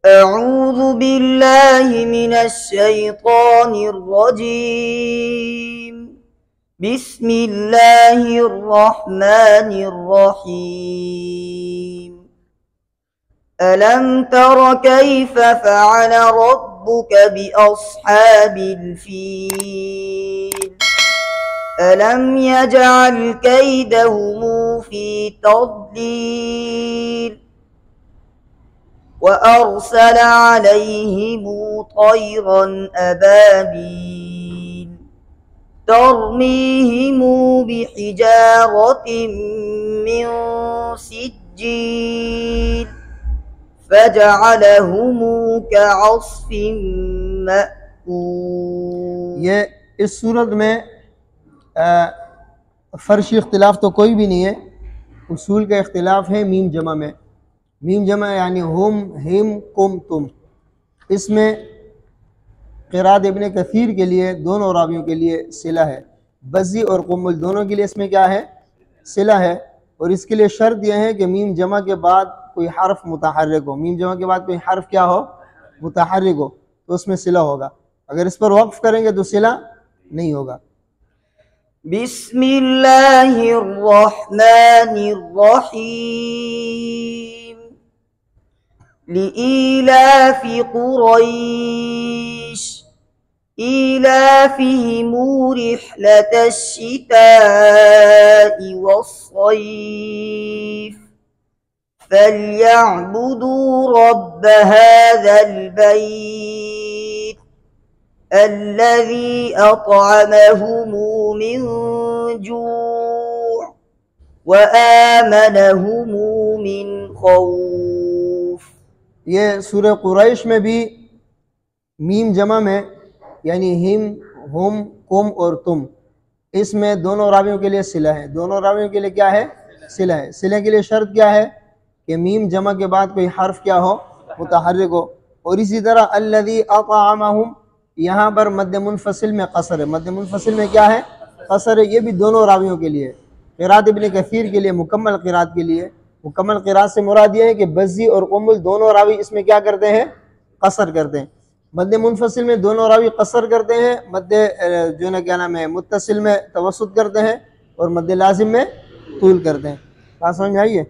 أعوذ بالله من الشيطان الرجيم. بسم الله الرحمن الرحيم. ألم تر كيف فعل ربك بأصحاب الفيل؟ ألم يجعل كيدهم في تضليل وأرسل عليهم طيرا أبابيل ترميهم بحجارة من سجيل فجعلهم كعصف مأكول। ये इस सूरत में फ़र्शी इख्तिलाफ तो कोई भी नहीं है, उसूल का इख्तिलाफ है मीम जमा में। मीम जमा यानी हुम, हिम, कुम, तुम। इसमें क़िरात इब्न कसीर के लिए दोनों रावियों के लिए सिला है, बज़्ज़ी और कुमुल दोनों के लिए इसमें क्या है, सिला है। और इसके लिए शर्त यह है कि मीम जमा के बाद कोई हर्फ मुतहर्रिक हो। मीम जमा के बाद कोई हर्फ क्या हो, मुतहर्रिक हो, तो उसमें सिला होगा। अगर इस पर वक्फ करेंगे तो सिला नहीं होगा। बिस्मिल्लाहिर्रहमानिर्रहीम। लिईलाफि कुरैश ईलाफिहिम रिह्लतश शिताइ वस्सैफ फल्यअबुदू रब्ब हाज़ल बैत अल्लज़ी अतअमहुम मिन जूअ व आमनहुम मिन खौफ। ये सूरह कुरैश में भी मीम जमा में यानी हिम, हुम, कुम और तुम, इसमें दोनों रावियों के लिए सिला है। दोनों रावियों के लिए क्या है, सिला है। सिले के लिए शर्त क्या है कि मीम जमा के बाद कोई हर्फ क्या हो, मुतहर्रिक हो। और इसी तरह अल्लज़ी अतअमहुम, यहाँ पर मद्द मुनफसिल में कसर है। मद्द मुनफसिल में क्या है, कसर है। ये भी दोनों रावियों के लिए, क़िरात इब्न कसीर के लिए, मुकम्मल क़िरात के लिए। मुकम्मल क़िरात से मुराद ये है कि बज़्ज़ी और कुमुल दोनों रावी इसमें क्या करते हैं, कसर करते हैं। मद्द मुनफसिल में दोनों रावी कसर करते हैं, मद्द जो ना क्या नाम है मुत्तसिल में तवस्सुत करते हैं, और मद्द लाजिम में तूल करते हैं। बात समझ में आई है?